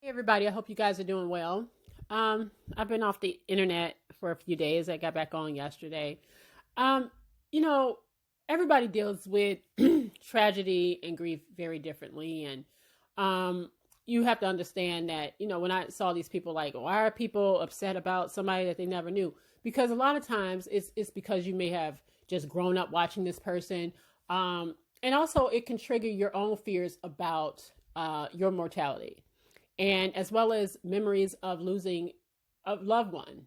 Hey everybody, I hope you guys are doing well. I've been off the internet for a few days. I got back on yesterday. Um, you know, everybody deals with tragedy and grief very differently, and you have to understand that. When I saw these people, like, why are people upset about somebody that they never knew? Because a lot of times it's because you may have just grown up watching this person, and also it can trigger your own fears about your mortality and as well as memories of losing a loved one.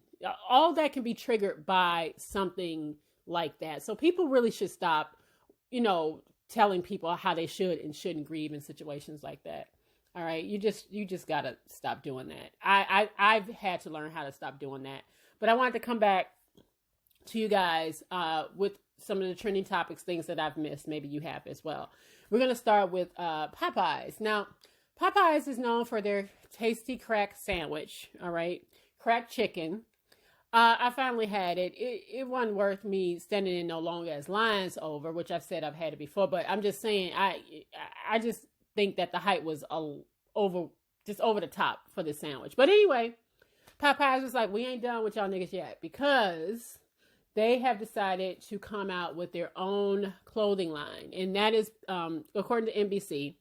All that can be triggered by something like that. So people really should stop, telling people how they should and shouldn't grieve in situations like that. All right, you just gotta stop doing that. I've had to learn how to stop doing that. But I wanted to come back to you guys with some of the trending topics, things that I've missed. Maybe you have as well. We're gonna start with Popeyes. Now, Popeyes is known for their tasty crack sandwich, all right? Cracked chicken. I finally had it. It wasn't worth me standing in no longer as lines over, which I've said I've had it before, but I'm just saying I just think that the hype was over the top for this sandwich. But anyway, Popeyes was like, we ain't done with y'all niggas yet, because they have decided to come out with their own clothing line. And that is, according to NBC,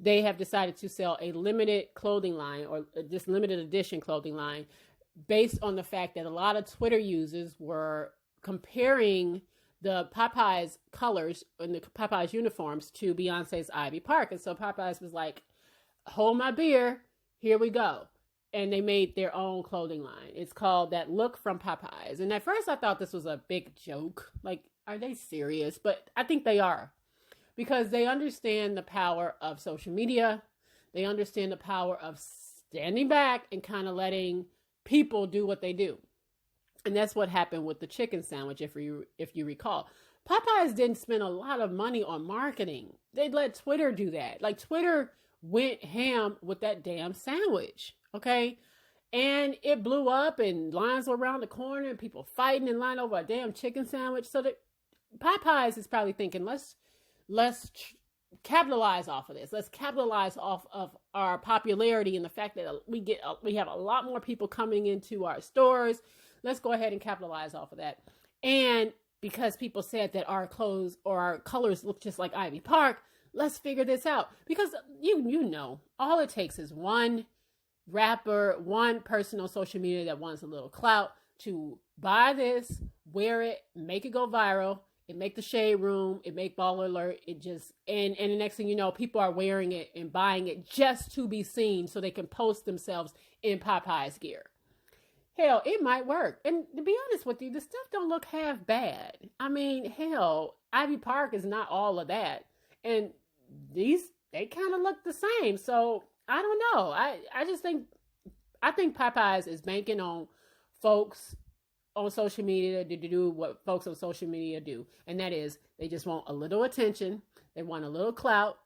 they have decided to sell a limited clothing line, or this limited edition clothing line, based on the fact that a lot of Twitter users were comparing the Popeyes colors and the Popeyes uniforms to Beyonce's Ivy Park. And so Popeyes was like, hold my beer, here we go. And they made their own clothing line. It's called That Look from Popeyes. And at first I thought this was a big joke. Like, are they serious? But I think they are. Because they understand the power of social media. They understand the power of standing back and kind of letting people do what they do. And that's what happened with the chicken sandwich, if you recall. Popeyes didn't spend a lot of money on marketing. They let Twitter do that. Like, Twitter went ham with that damn sandwich, okay? And it blew up, and lines were around the corner, and people fighting in line over a damn chicken sandwich. So that Popeyes is probably thinking, let's capitalize off of this. Let's capitalize off of our popularity and the fact that we have a lot more people coming into our stores. Let's go ahead and capitalize off of that. And because people said that our clothes or our colors look just like Ivy Park, let's figure this out. Because you know, all it takes is one rapper, one person on social media that wants a little clout to buy this, wear it, make it go viral. It make the shade room. It make Baller Alert. It just, and the next thing you know, people are wearing it and buying it just to be seen so they can post themselves in Popeyes gear. Hell, it might work. And to be honest with you, the stuff don't look half bad. I mean, hell, Ivy Park is not all of that. And they kind of look the same. So I don't know. I think Popeyes is banking on folks on social media to do what folks on social media do. And that is, they just want a little attention. They want a little clout.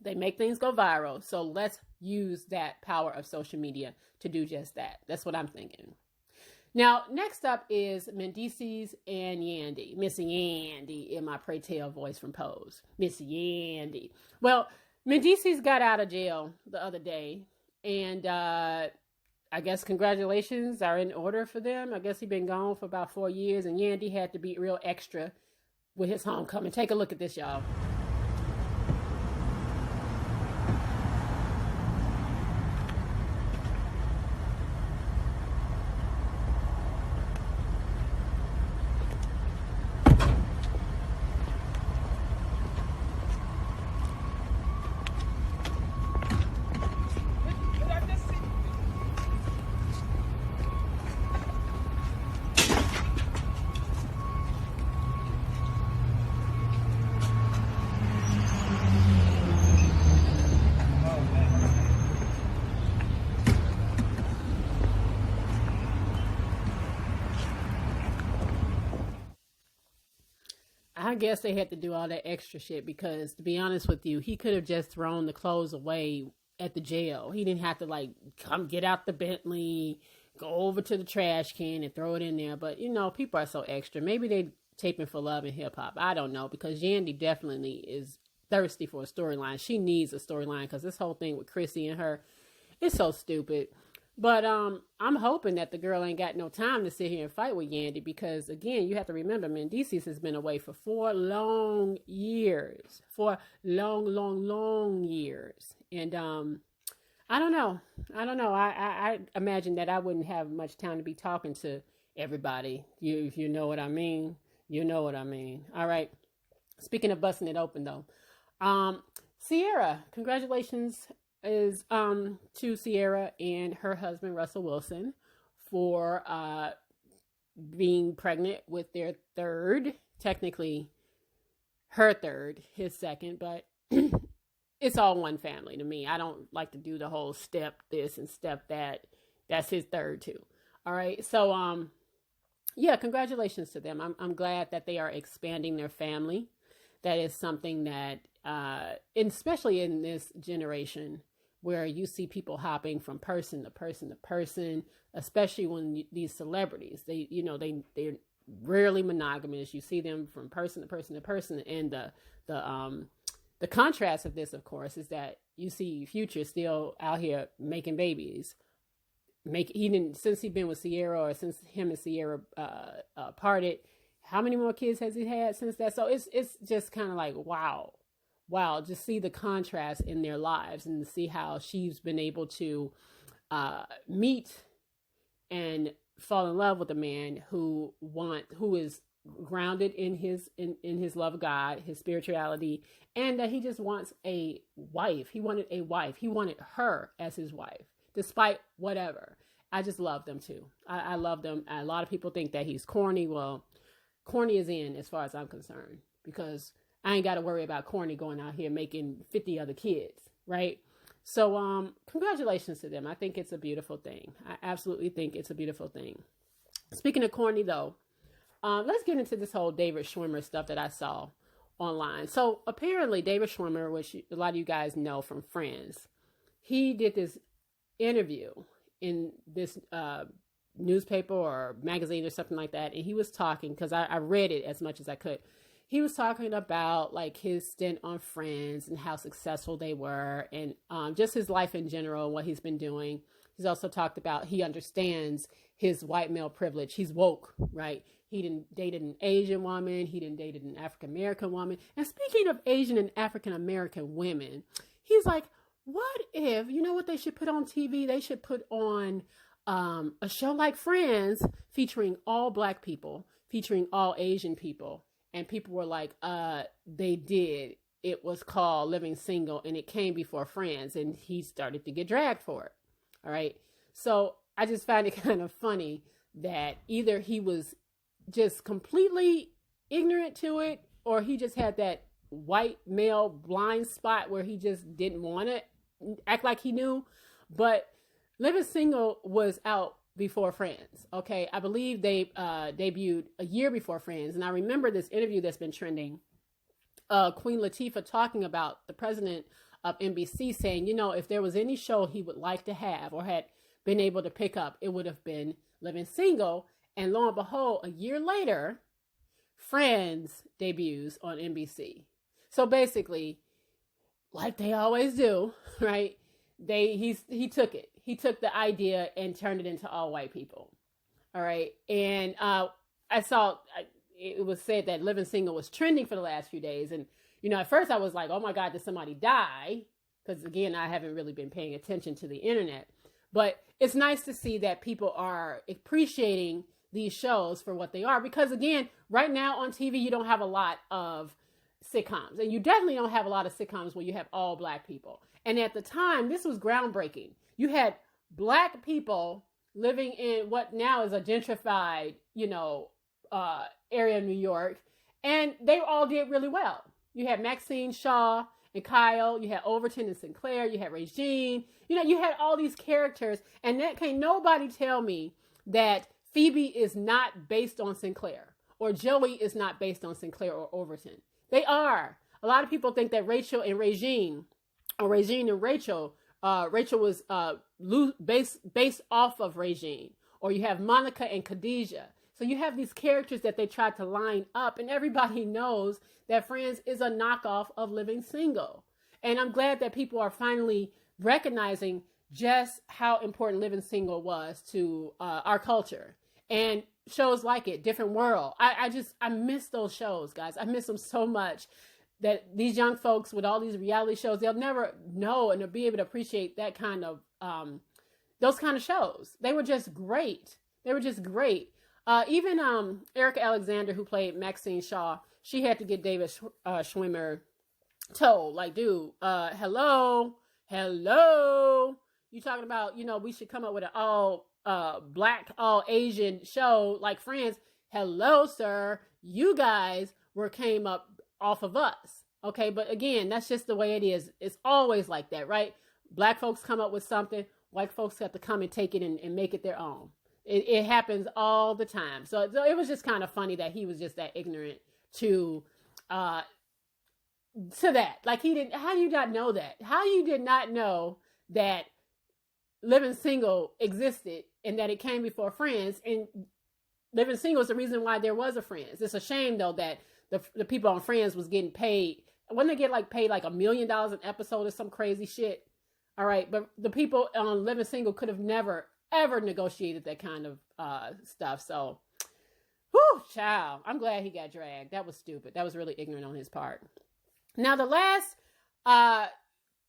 They make things go viral. So let's use that power of social media to do just that. That's what I'm thinking. Now, next up is Mandeecees and Yandy. Miss Yandy in my Pray Tell voice from Pose. Miss Yandy. Well, Mandeecees got out of jail the other day. And I guess congratulations are in order for them. I guess he's been gone for about 4 years, and Yandy had to be real extra with his homecoming. Take a look at this, y'all. I guess they had to do all that extra shit because, to be honest with you, he could have just thrown the clothes away at the jail. He didn't have to, like, come get out the Bentley, go over to the trash can and throw it in there. But, people are so extra. Maybe they taping for love and hip hop. I don't know, because Yandy definitely is thirsty for a storyline. She needs a storyline because this whole thing with Chrissy and her, It's so stupid. But I'm hoping that the girl ain't got no time to sit here and fight with Yandy, because again, you have to remember, Mandeecees has been away for 4 long years, 4 long years, and I don't know. I imagine that I wouldn't have much time to be talking to everybody. If you know what I mean, you know what I mean. All right. Speaking of busting it open, though, Ciara, congratulations is to Ciara and her husband Russell Wilson for being pregnant with their third, technically her third, his second, but it's all one family to me. I don't like to do the whole step this and step that. That's his third too. All right. So yeah, congratulations to them. I'm glad that they are expanding their family. That is something that especially in this generation, where you see people hopping from person to person to person, especially when these celebrities, they're rarely monogamous. You see them from person to person to person, and the contrast of this, of course, is that you see Future still out here making babies. Since he's been with Ciara, or since him and Ciara parted, how many more kids has he had since that? So it's just kind of like, wow, just see the contrast in their lives, and to see how she's been able to meet and fall in love with a man who is grounded in his love of God, his spirituality, and that he just wants a wife. He wanted a wife. He wanted her as his wife, despite whatever. I just love them too. I love them. A lot of people think that he's corny. Well, corny is in as far as I'm concerned, because I ain't got to worry about corny going out here making 50 other kids, right? So, congratulations to them. I think it's a beautiful thing. I absolutely think it's a beautiful thing. Speaking of corny, though, let's get into this whole David Schwimmer stuff that I saw online. So, apparently, David Schwimmer, which a lot of you guys know from Friends, he did this interview in this newspaper or magazine or something like that, and he was talking, because I read it as much as I could. He was talking about like his stint on Friends and how successful they were, and just his life in general and what he's been doing. He's also talked about he understands his white male privilege. He's woke, right? He didn't dated an Asian woman. He didn't dated an African American woman. And speaking of Asian and African American women, he's like, what if, you know what they should put on TV? They should put on a show like Friends, featuring all Black people, featuring all Asian people. And people were like, they did. It was called Living Single, and it came before Friends, and he started to get dragged for it. All right. So I just find it kind of funny that either he was just completely ignorant to it, or he just had that white male blind spot where he just didn't want to act like he knew. But Living Single was out before Friends. Okay. I believe they debuted a year before Friends. And I remember this interview that's been trending. Queen Latifah talking about the president of NBC saying, if there was any show he would like to have or had been able to pick up, it would have been Living Single. And lo and behold, a year later, Friends debuts on NBC. So basically, like they always do, right? He took it. He took the idea and turned it into all white people. All right. And I saw it was said that Living Single was trending for the last few days. And, at first I was like, oh my God, did somebody die? Because again, I haven't really been paying attention to the internet. But it's nice to see that people are appreciating these shows for what they are. Because again, right now on TV, you don't have a lot of sitcoms. And you definitely don't have a lot of sitcoms where you have all Black people. And at the time, this was groundbreaking. You had Black people living in what now is a gentrified, area of New York. And they all did really well. You had Maxine Shaw and Kyle. You had Overton and Sinclair. You had Regine. You had all these characters. And that can't nobody tell me that Phoebe is not based on Sinclair, or Joey is not based on Sinclair or Overton. They are. A lot of people think that Rachel and Regine, or Regine and Rachel was based off of Regine. Or you have Monica and Khadijah. So you have these characters that they tried to line up, and everybody knows that Friends is a knockoff of Living Single. And I'm glad that people are finally recognizing just how important Living Single was to our culture. And shows like it, Different World. I miss those shows, guys. I miss them so much, that these young folks with all these reality shows, they'll never know and they'll be able to appreciate that kind of, those kind of shows. They were just great. They were just great. Even Erica Alexander, who played Maxine Shaw, she had to get David Schwimmer told, like, dude, hello, you talking about, we should come up with an all black, all Asian show like Friends. Hello, sir, you guys came up off of us. Okay, but again, that's just the way it is. It's always like that, right? Black folks come up with something, white folks have to come and take it and make it their own. It happens all the time. So it was just kind of funny that he was just that ignorant to that. Like, he didn't, how do you not know that? How you did not know that Living Single existed and that it came before Friends, and Living Single is the reason why there was a Friends. It's a shame though that the people on Friends was getting paid. When they get paid like $1 million an episode or some crazy shit. All right. But the people on Living Single could have never, ever negotiated that kind of stuff. So, whew, child, I'm glad he got dragged. That was stupid. That was really ignorant on his part. Now, the last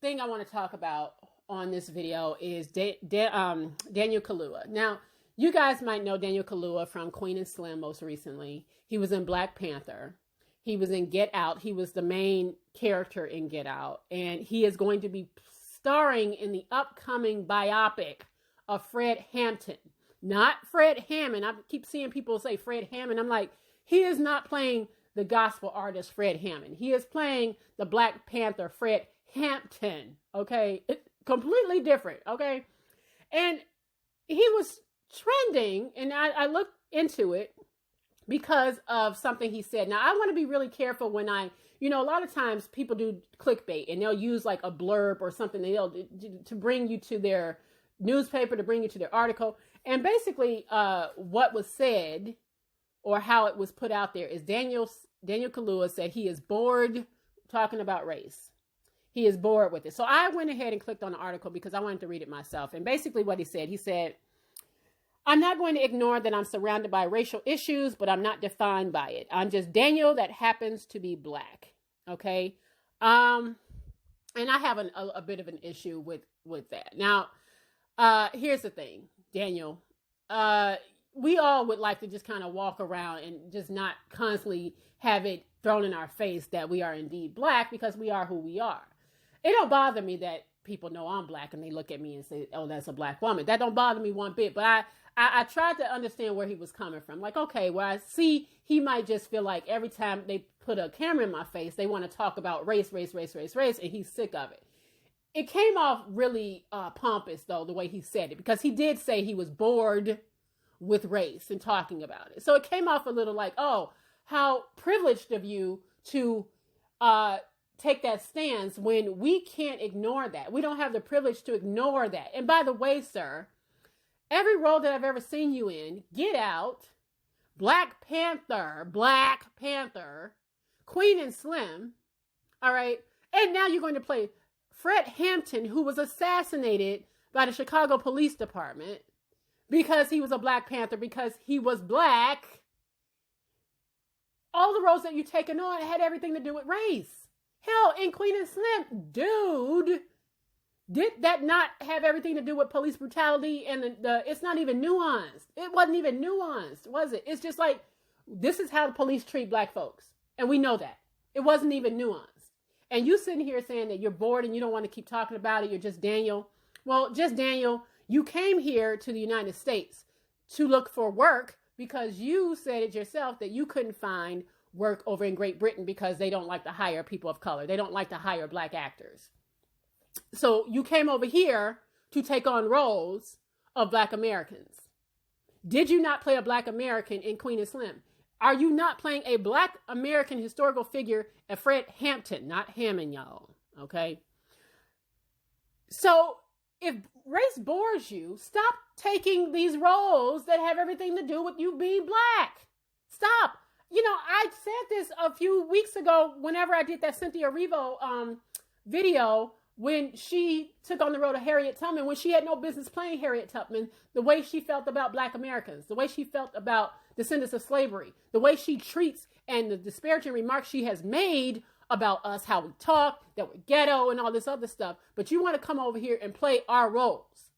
thing I want to talk about on this video is Daniel Kaluuya. Now, you guys might know Daniel Kaluuya from Queen and Slim most recently. He was in Black Panther. He was in Get Out. He was the main character in Get Out. And he is going to be starring in the upcoming biopic of Fred Hampton. Not Fred Hammond. I keep seeing people say Fred Hammond. I'm like, he is not playing the gospel artist Fred Hammond. He is playing the Black Panther Fred Hampton. Okay? Completely different. Okay? And he was trending, and I looked into it because of something he said. Now, I want to be really careful when a lot of times people do clickbait and they'll use like a blurb or something to bring you to their newspaper, to bring you to their article. And basically what was said or how it was put out there is Daniel Kaluuya said he is bored talking about race. He is bored with it. So I went ahead and clicked on the article because I wanted to read it myself. And basically what he said, I'm not going to ignore that I'm surrounded by racial issues, but I'm not defined by it. I'm just Daniel that happens to be Black. Okay. And I have a bit of an issue with that. Now, here's the thing, Daniel, we all would like to just kind of walk around and just not constantly have it thrown in our face that we are indeed Black, because we are who we are. It don't bother me that people know I'm Black and they look at me and say, oh, that's a Black woman. That don't bother me one bit, but I tried to understand where he was coming from. Like, okay, well, I see he might just feel like every time they put a camera in my face, they want to talk about race, and he's sick of it. It came off really pompous, though, the way he said it, because he did say he was bored with race and talking about it. So it came off a little like, oh, how privileged of you to take that stance when we can't ignore that. We don't have the privilege to ignore that. And by the way, sir, every role that I've ever seen you in, Get Out, Black Panther, Queen and Slim, all right? And now you're going to play Fred Hampton, who was assassinated by the Chicago Police Department because he was a Black Panther, because he was Black. All the roles that you've taken on had everything to do with race. Hell, in Queen and Slim, dude, did that not have everything to do with police brutality? And it's not even nuanced. It wasn't even nuanced, was it? It's just like, this is how the police treat Black folks. And we know that. It wasn't even nuanced. And you sitting here saying that you're bored and you don't want to keep talking about it. You're just Daniel. Well, just Daniel, you came here to the United States to look for work because you said it yourself that you couldn't find work over in Great Britain because they don't like to hire people of color. They don't like to hire Black actors. So you came over here to take on roles of Black Americans. Did you not play a Black American in Queen and Slim? Are you not playing a Black American historical figure at Fred Hampton, not Hammond, y'all? Okay. So if race bores you, stop taking these roles that have everything to do with you being Black. Stop. I said this a few weeks ago whenever I did that Cynthia Erivo video when she took on the role of Harriet Tubman, when she had no business playing Harriet Tubman, the way she felt about Black Americans, the way she felt about descendants of slavery, the way she treats and the disparaging remarks she has made about us, how we talk, that we're ghetto and all this other stuff. But you want to come over here and play our roles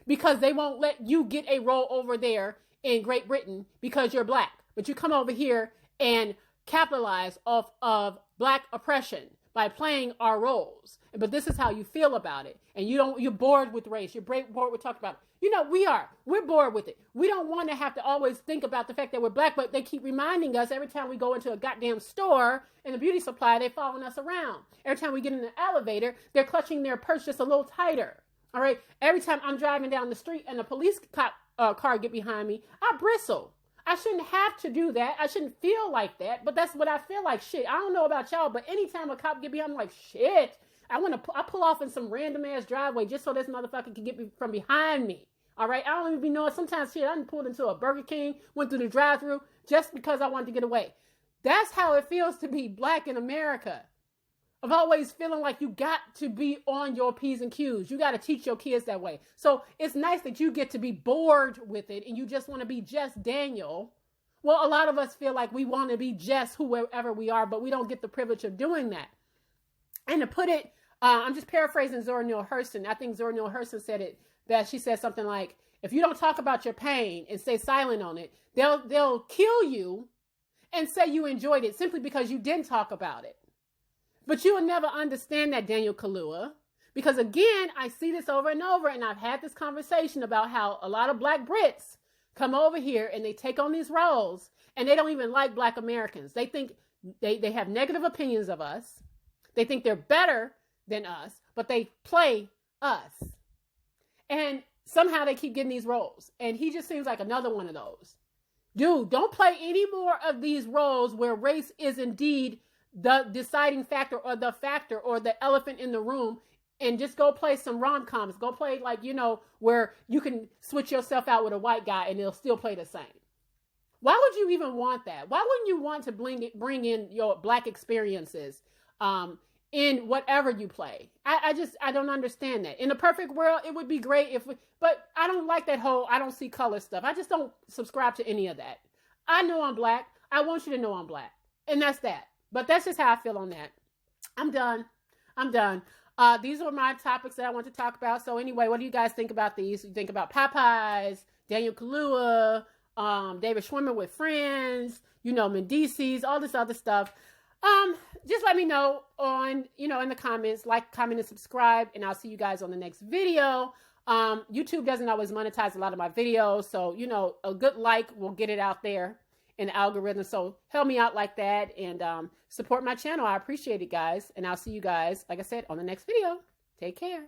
because they won't let you get a role over there in Great Britain because you're Black. But you come over here and capitalize off of Black oppression by playing our roles. But this is how you feel about it. And you're bored with race. You're bored with talking about it. You know, we're bored with it. We don't want to have to always think about the fact that we're Black, but they keep reminding us every time we go into a goddamn store in the beauty supply, they're following us around. Every time we get in an elevator, they're clutching their purse just a little tighter. All right. Every time I'm driving down the street and a police car get behind me, I bristle. I shouldn't have to do that. I shouldn't feel like that, but that's what I feel like. Shit, I don't know about y'all, but anytime a cop get behind me, I'm like, shit, I pull off in some random ass driveway just so this motherfucker can get me from behind me. All right, I don't even be knowing. Sometimes shit, I done pulled into a Burger King, went through the drive-thru just because I wanted to get away. That's how it feels to be Black in America. Of always feeling like you got to be on your P's and Q's. You got to teach your kids that way. So it's nice that you get to be bored with it and you just want to be just Daniel. Well, a lot of us feel like we want to be just whoever we are, but we don't get the privilege of doing that. And to put it, I'm just paraphrasing Zora Neale Hurston. I think Zora Neale Hurston said it best. She said something like, if you don't talk about your pain and stay silent on it, they'll kill you and say you enjoyed it simply because you didn't talk about it. But you will never understand that, Daniel Kaluuya, because again, I see this over and over, and I've had this conversation about how a lot of Black Brits come over here and they take on these roles, and they don't even like Black Americans. They think they have negative opinions of us. They think they're better than us, but they play us. And somehow they keep getting these roles. And he just seems like another one of those. Dude, don't play any more of these roles where race is indeed the deciding factor or the elephant in the room, and just go play some rom-coms. Go play where you can switch yourself out with a white guy and they'll still play the same. Why would you even want that? Why wouldn't you want to bring in your Black experiences in whatever you play? I don't understand that. In a perfect world, it would be great but I don't like that whole I don't see color stuff. I just don't subscribe to any of that. I know I'm Black. I want you to know I'm Black. And that's that. But that's just how I feel on that. I'm done. These are my topics that I want to talk about. So anyway, what do you guys think about these? You think about Popeyes, Daniel Kaluuya, David Schwimmer with Friends, Mandeecees, all this other stuff. Just let me know in the comments, like, comment, and subscribe, and I'll see you guys on the next video. YouTube doesn't always monetize a lot of my videos, so, a good like will get it out there in the algorithm. So help me out like that and support my channel. I appreciate it, guys. And I'll see you guys, like I said, on the next video. Take care.